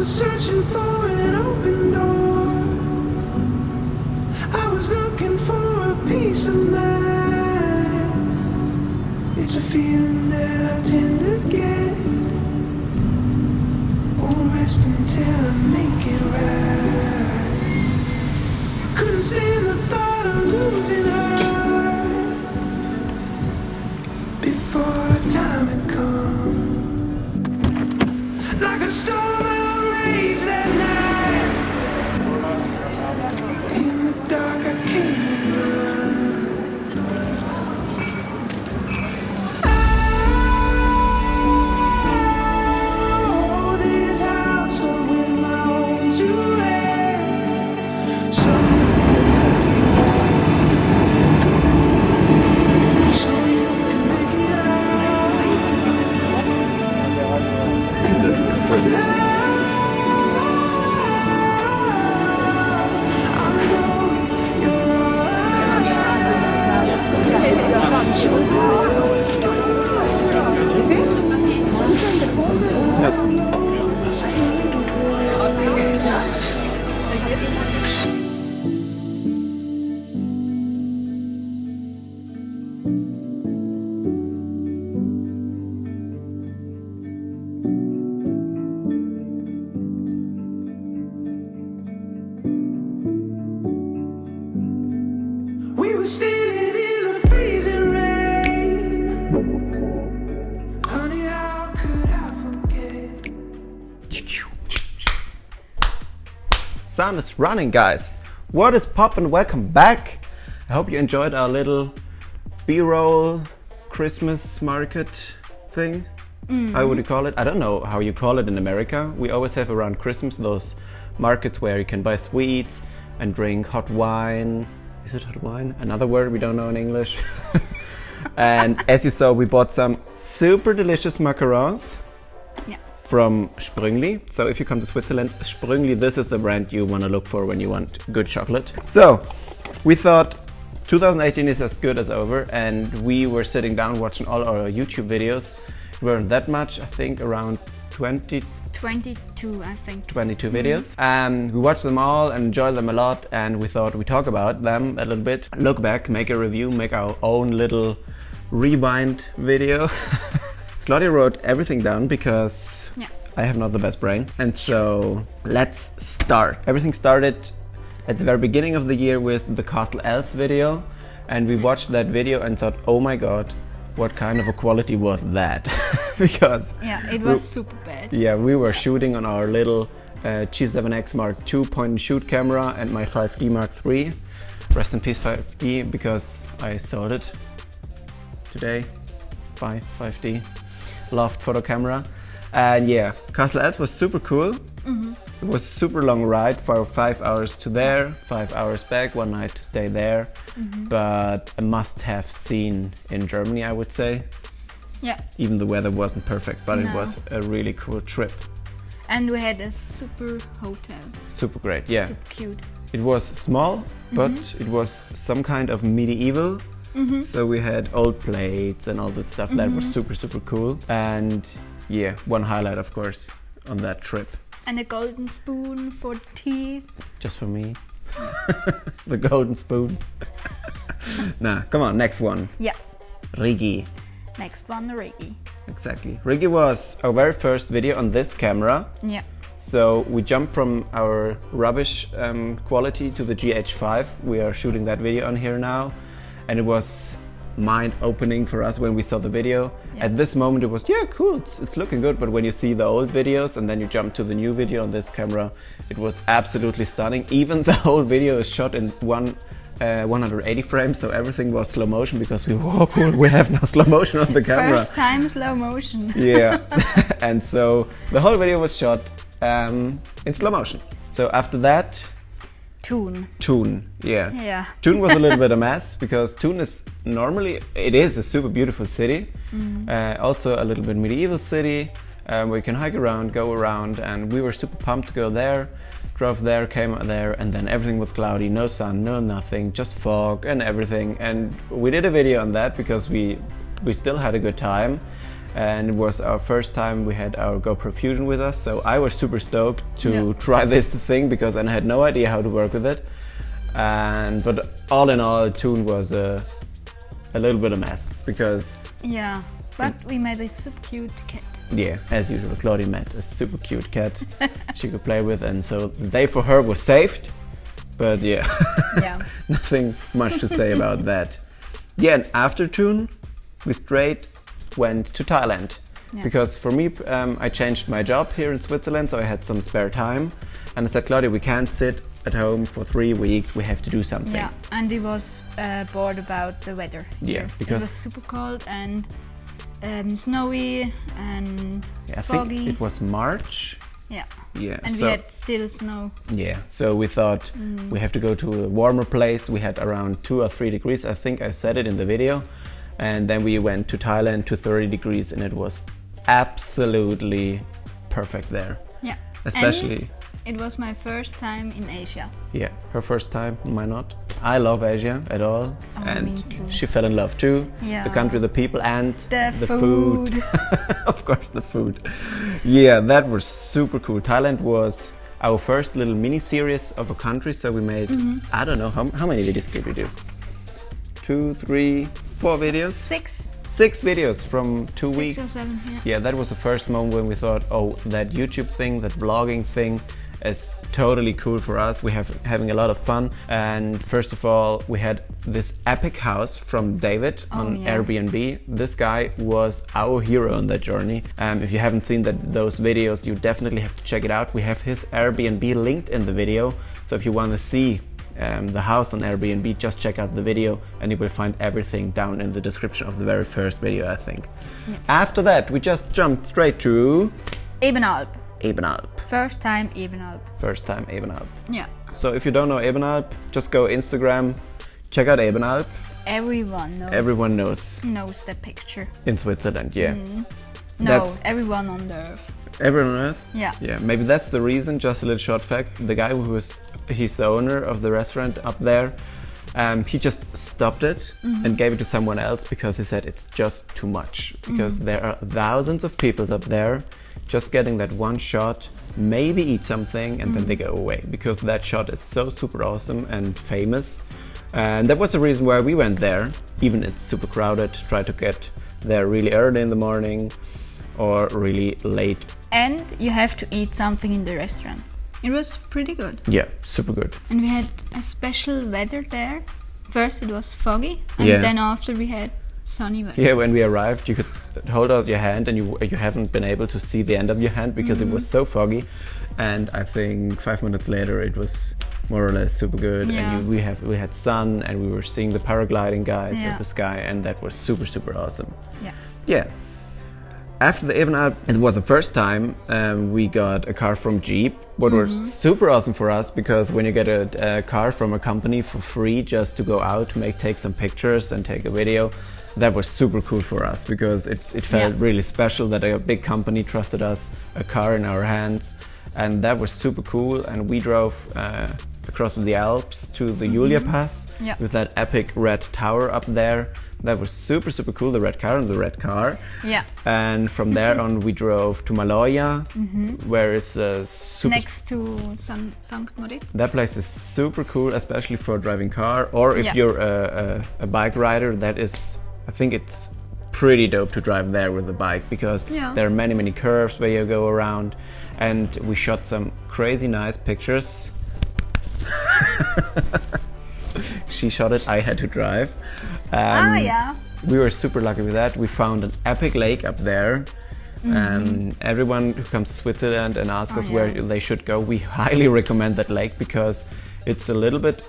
was searching for an open door. I was looking for a peace of mind. It's a feeling that I tend to get. Won't rest until I make it right. Couldn't stand the thought of losing her before time had come. Like a storm outraged that night. In the dark I can't run. Oh, this house with my own to rent. So you can make it out. We were standing in the freezing rain. Honey, how could I forget? Sound is running, guys. What is poppin'? Welcome back. I hope you enjoyed our little B-roll Christmas market thing. How would you call it? I don't know how you call it in America. We always have around Christmas those markets where you can buy sweets and drink hot wine. Is it hot wine? Another word we don't know in English. And as you saw, we bought some super delicious macarons. Yeah. From Sprüngli. So if you come to Switzerland, Sprüngli, this is the brand you want to look for when you want good chocolate. So we thought 2018 is as good as over, and we were sitting down watching all our YouTube videos. We weren't that much, I think around 22 I think. videos. We watched them all and enjoyed them a lot, and we thought we'd talk about them a little bit, look back, make a review, make our own little rewind video. Claudia wrote everything down because I have not the best brain. And so let's start. Everything started at the very beginning of the year with the Castle Alps video, and we watched that video and thought, oh my god, what kind of a quality was that? Because it was super bad. Yeah, we were shooting on our little G7X Mark II point and shoot camera and my 5D Mark III. Rest in peace 5D, because I sold it today. Bye 5D. Loved photo camera. And yeah, Castle Alps was super cool. It was a super long ride for 5 hours to there, 5 hours back, one night to stay there. But a must-have scene in Germany, I would say. Yeah. Even the weather wasn't perfect, but it was a really cool trip. And we had a super hotel. Super great, yeah. Super cute. It was small, but it was some kind of medieval. So we had old plates and all that stuff that was super, super cool. And yeah, one highlight, of course, on that trip. And a golden spoon for tea. Just for me. The golden spoon. Nah, come on, next one. Yeah. Rigi. Next one, Rigi. Exactly. Rigi was our very first video on this camera. Yeah. So we jumped from our rubbish quality to the GH5. We are shooting that video on here now. And it was mind-opening for us when we saw the video. Yeah. At this moment it was, yeah, cool, it's looking good, but when you see the old videos and then you jump to the new video on this camera, it was absolutely stunning. Even the whole video is shot in 180 frames, so everything was slow motion, because we were, oh cool, we have now slow motion on the camera. First time slow motion. Yeah. And so the whole video was shot in slow motion. So after that, Thun, yeah. Yeah. Thun was a little bit a mess, because Thun is normally, it is a super beautiful city. Also a little bit medieval city, where you can hike around, go around, and we were super pumped to go there. Drove there, came there, and then everything was cloudy, no sun, no nothing, just fog and everything. And we did a video on that because we still had a good time. and it was our first time we had our GoPro Fusion with us, so I was super stoked to Yeah. try this thing because I had no idea how to work with it. But all in all, Thun was a little bit of a mess because, Yeah, but we made a super cute cat. yeah, as usual, Claudia met a super cute cat she could play with, and so the day for her was saved. But yeah, Yeah. nothing much to say about that. Yeah, and after Thun, we straight went to Thailand. Yeah. Because for me, I changed my job here in Switzerland, so I had some spare time. And I said, Claudia, we can't sit at home for 3 weeks, we have to do something. Yeah, and we was bored about the weather. Yeah, here. because- it was super cold and snowy and Yeah, I foggy. think it was March. Yeah, Yeah, and so, we had still snow. yeah, so we thought we have to go to a warmer place. We had around 2 or 3 degrees, I think I said it in the video. And then we went to Thailand to 30 degrees, and it was absolutely perfect there. Yeah, Especially, and it was my first time in Asia. yeah, her first time, mine not. I love Asia at all, Oh, and me too. she fell in love too. Yeah. The country, the people, and The food. Of course, the food. Yeah, that was super cool. Thailand was our first little mini series of a country, so we made, I don't know, how many videos did we do? 2, 3, 4 videos? 6 videos from 2 weeks. 6 or 7, yeah. Yeah, that was the first moment when we thought, oh, that YouTube thing, that vlogging thing is totally cool for us. We have having a lot of fun. And first of all, we had this epic house from David on yeah. Airbnb. This guy was our hero on that journey. If you haven't seen those videos, you definitely have to check it out. We have his Airbnb linked in the video. So if you want to see the house on Airbnb, just check out the video and you will find everything down in the description of the very first video, I think. Yeah. After that, we just jumped straight to Ebenalp. Ebenalp. First time Ebenalp. First time Ebenalp. Yeah. So if you don't know Ebenalp, just go Instagram, check out Ebenalp. Everyone knows Knows the picture. in Switzerland, yeah. No, That's- everyone on the earth. Everyone on Earth? Yeah. Yeah, maybe that's the reason. Just a little short fact: the guy he's the owner of the restaurant up there. He just stopped it and gave it to someone else because he said it's just too much. Because there are thousands of people up there just getting that one shot, maybe eat something, and then they go away. Because that shot is so super awesome and famous. And that was the reason why we went there. Even it's super crowded, try to get there really early in the morning or really late. And you have to eat something in the restaurant. It was pretty good. Yeah, super good. And we had a special weather there. First it was foggy, and Yeah. then after we had sunny weather. Yeah, when we arrived, you could hold out your hand and you haven't been able to see the end of your hand because it was so foggy. And I think 5 minutes later it was more or less super good. Yeah. And we had sun and we were seeing the paragliding guys Yeah. at the sky, and that was super, super awesome. Yeah. Yeah. After the Ebenalp, it was the first time we got a car from Jeep, what was super awesome for us, because when you get a car from a company for free just to go out, take some pictures and take a video, that was super cool for us, because it felt Yeah. really special that a big company trusted us a car in our hands, and that was super cool. And we drove across the Alps to the Julia Pass Yeah. with that epic red tower up there. That was super, super cool, the red car and the red car. Yeah. And from there on we drove to Maloja, where it's super... Next to St. Moritz. That place is super cool, especially for driving car, or if Yeah. you're a bike rider. That is, I think it's pretty dope to drive there with a bike, because Yeah. there are many, many curves where you go around. And we shot some crazy nice pictures. She shot it, I had to drive. Yeah. We were super lucky with that. We found an epic lake up there. And everyone who comes to Switzerland and asks us where they should go, we highly recommend that lake, because it's a little bit...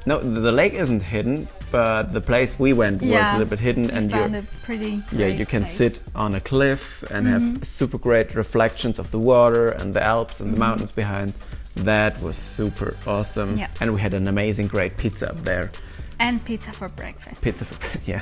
No, the lake isn't hidden, but the place we went was a little bit hidden. We And found you're, a pretty yeah, great you can place. sit on a cliff and have super great reflections of the water and the Alps and the mountains behind. That was super awesome. Yeah. And we had an amazing, great pizza up there. And pizza for breakfast. Pizza for yeah.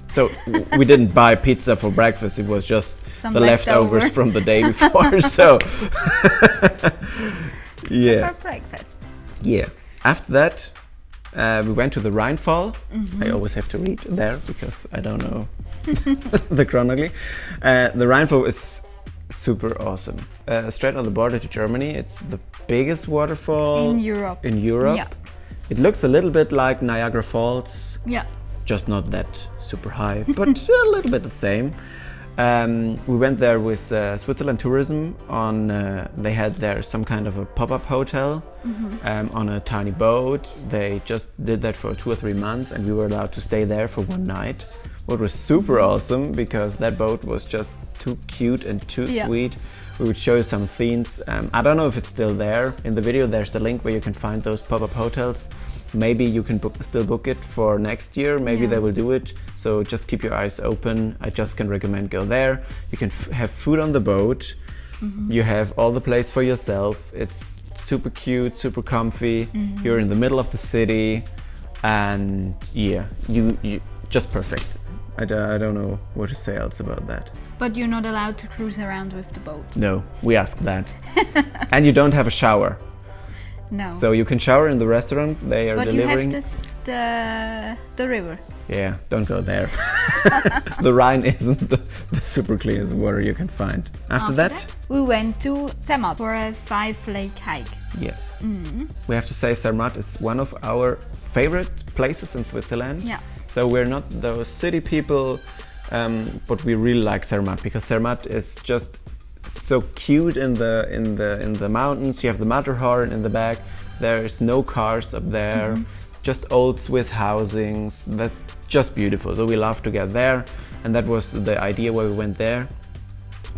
So we didn't buy pizza for breakfast. It was just Some the leftovers leftover. from the day before. So Pizza yeah, for breakfast. yeah. After that, we went to the Rhine Falls. I always have to read there because I don't know the chronically. The Rhine Falls is super awesome. Straight on the border to Germany. It's the biggest waterfall In Europe. in Europe. Yeah. It looks a little bit like Niagara Falls, Yeah. just not that super high, but a little bit the same. We went there with Switzerland Tourism on. They had there some kind of a pop-up hotel on a tiny boat. They just did that for 2 or 3 months, and we were allowed to stay there for 1 night. What was super awesome because that boat was just too cute and too sweet. We would show you some themes. I don't know if it's still there. In the video, there's the link where you can find those pop-up hotels. Maybe you can still book it for next year. Maybe they will do it. So just keep your eyes open. I just can recommend go there. You can have food on the boat. You have all the place for yourself. It's super cute, super comfy. You're in the middle of the city, and yeah, you just perfect. I don't know what to say else about that. But you're not allowed to cruise around with the boat. No, we asked that. And you don't have a shower. No. So you can shower in the restaurant. They are but delivering. you have the river. Yeah, don't go there. The Rhine isn't the super cleanest water you can find. After that, we went to Zermatt for a 5-lake hike. yeah. We have to say Zermatt is one of our favorite places in Switzerland. Yeah. So we're not those city people, but we really like Zermatt because Zermatt is just so cute in the mountains. You have the Matterhorn in the back. There's no cars up there, just old Swiss housings. That's just beautiful. So we love to get there, and that was the idea why we went there,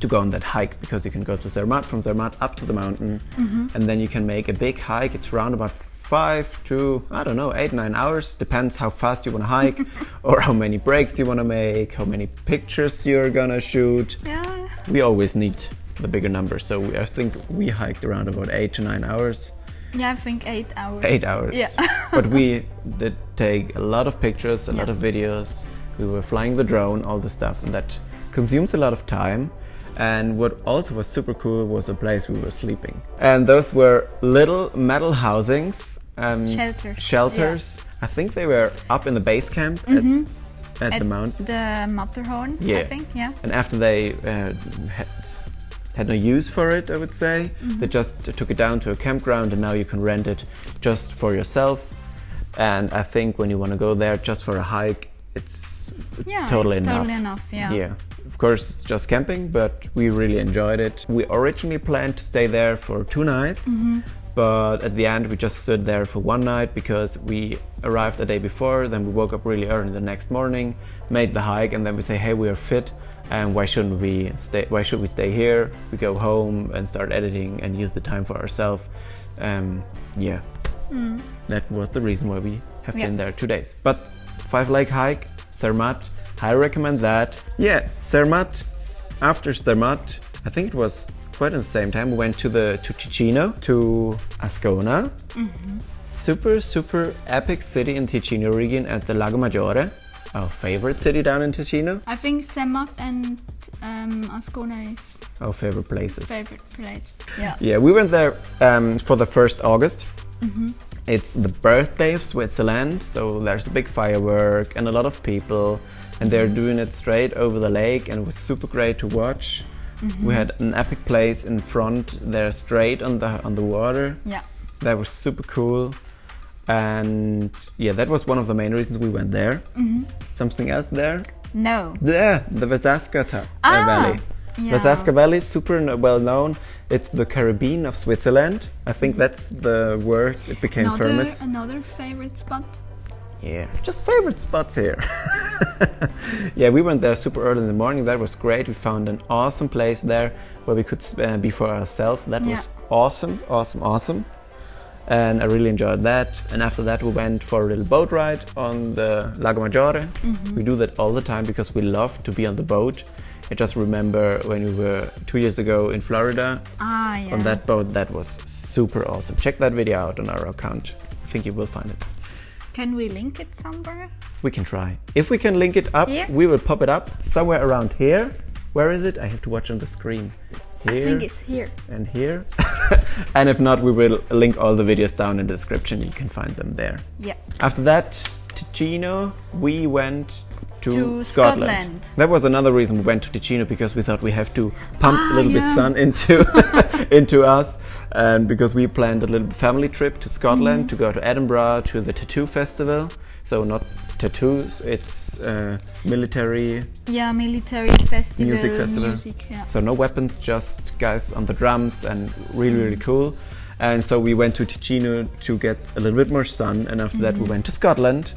to go on that hike, because you can go to Zermatt, from Zermatt up to the mountain, and then you can make a big hike. It's around about 5 to, I don't know, 8-9 hours, depends how fast you want to hike or how many breaks you want to make, how many pictures you're gonna shoot. Yeah. We always need the bigger number, so I think we hiked around about 8 to 9 hours. Yeah, I think 8 hours. 8 hours. Yeah. But we did take a lot of pictures, a lot of videos. We were flying the drone, all the stuff, and that consumes a lot of time. And what also was super cool was the place we were sleeping. And those were little metal housings. Shelters. Yeah. I think they were up in the base camp at the mountain. The Matterhorn, Yeah. I think, yeah. And after they had no use for it, I would say, they just took it down to a campground, and now you can rent it just for yourself. And I think when you want to go there just for a hike, it's totally it's enough. Totally enough, yeah. Yeah. Of course, it's just camping, but we really enjoyed it. We originally planned to stay there for 2 nights, but at the end we just stood there for 1 night because we arrived the day before. Then we woke up really early the next morning, made the hike, and then we say, hey, we are fit, and why should we stay here? We go home and start editing and use the time for ourselves. That was the reason why we have been there 2 days. But 5-lake hike, Zermatt, I recommend that. Yeah, Zermatt. After Zermatt, I think it was quite at the same time, we went to Ticino, to Ascona. Super epic city in Ticino region at the Lago Maggiore. Our favorite city down in Ticino. I think Zermatt and Ascona is Our favorite places. favorite place. Yeah. Yeah, we went there for the 1st August. It's the birthday of Switzerland, so there's a big firework and a lot of people, and they're doing it straight over the lake, and it was super great to watch. We had an epic place in front there, straight on the water. Yeah. That was super cool, and yeah, that was one of the main reasons we went there. Something else there? No. Yeah, the Vesaska Valley. Yeah. Vesaska Valley is super well known. It's the Caribbean of Switzerland. I think that's the word. It became famous. Another favorite spot. Yeah, just favorite spots here. Yeah, we went there super early in the morning. That was great. We found an awesome place there where we could be for ourselves. That was awesome. And I really enjoyed that. And after that we went for a little boat ride on the Lago Maggiore. We do that all the time because we love to be on the boat. I just remember when we were 2 years ago in Florida on that boat. That was super awesome. Check that video out on our account. I think you will find it. Can we link it somewhere? We can try. If we can link it up, we will pop it up somewhere around here. Where is it? I have to watch on the screen. Here, I think it's here. and here. And if not, we will link all the videos down in the description. You can find them there. Yeah. After that, Ticino, we went to Scotland. That was another reason we went to Ticino, because we thought we have to pump a little bit sun into into us, and because we planned a little family trip to Scotland to go to Edinburgh to the tattoo festival. So not tattoos, it's military military festival, music festival. Music, yeah. So no weapons, just guys on the drums, and really cool. And so we went to Ticino to get a little bit more sun, and after that we went to Scotland.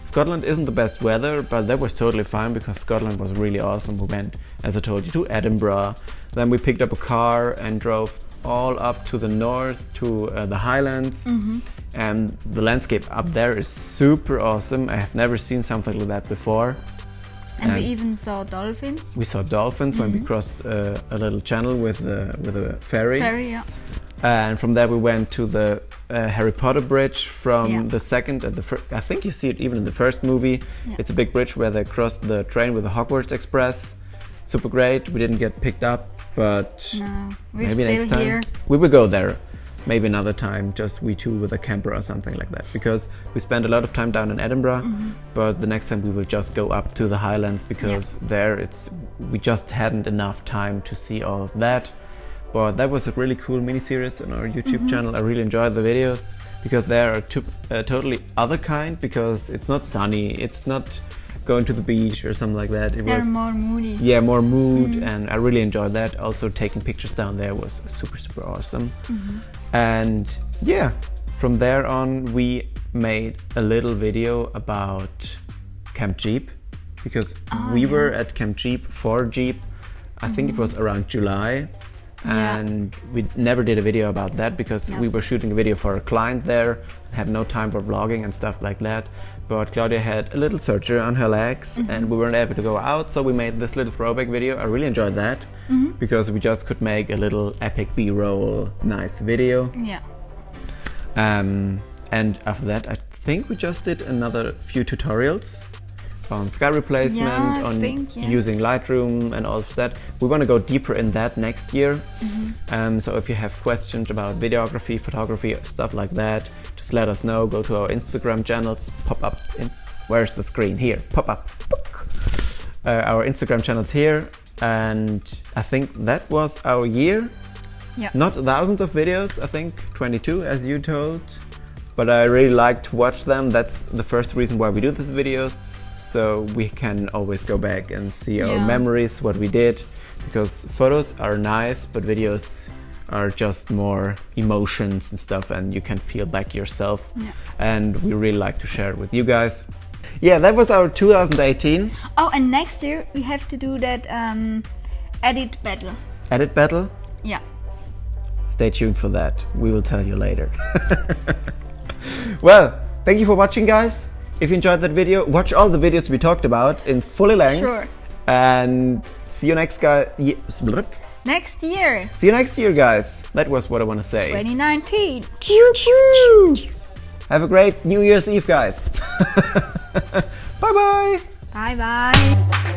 Scotland isn't the best weather, but that was totally fine because Scotland was really awesome. We went, as I told you, to Edinburgh. Then we picked up a car and drove all up to the north to the Highlands. And the landscape up there is super awesome. I have never seen something like that before. And we even saw dolphins. We saw dolphins when we crossed a little channel with a ferry. Yeah. And from there we went to the Harry Potter bridge from the second and the first. I think you see it even in the first movie. Yeah. It's a big bridge where they crossed the train with the Hogwarts Express. Super great. We didn't get picked up, but No, we're maybe still next time here. we will go there. Maybe another time, just we two with a camper or something like that. Because we spent a lot of time down in Edinburgh, but the next time we will just go up to the Highlands, because there we just hadn't enough time to see all of that. But that was a really cool mini-series on our YouTube channel. I really enjoyed the videos because they are totally other kind, because it's not sunny, it's not going to the beach or something like that. They're more moody. Yeah, more mood, and I really enjoyed that. Also taking pictures down there was super awesome. And yeah, from there on we made a little video about Camp Jeep, because we were at Camp Jeep for Jeep. I think it was around July. And we never did a video about that because we were shooting a video for a client there and had no time for vlogging and stuff like that. But Claudia had a little surgery on her legs and we weren't able to go out, so we made this little throwback video. I really enjoyed that because we just could make a little epic B-roll nice video. Yeah. And after that I think we just did another few tutorials on sky replacement, using Lightroom and all of that. We want to go deeper in that next year. So if you have questions about videography, photography, stuff like that, just let us know. Go to our Instagram channels, pop up. Where's the screen? Here, pop up. Our Instagram channels here. And I think that was our year. Yeah. Not thousands of videos, I think 22 as you told. But I really like to watch them. That's the first reason why we do these videos. So we can always go back and see our memories, what we did, because photos are nice, but videos are just more emotions and stuff, and you can feel back yourself. And we really like to share it with you guys. Yeah, that was our 2018. Oh, and next year we have to do that edit battle. Edit battle? Yeah. Stay tuned for that. We will tell you later. Well, thank you for watching, guys. If you enjoyed that video, watch all the videos we talked about in fully length. Sure. And see you next Next year. See you next year, guys. That was what I want to say. 2019. Have a great New Year's Eve, guys. Bye-bye. Bye-bye.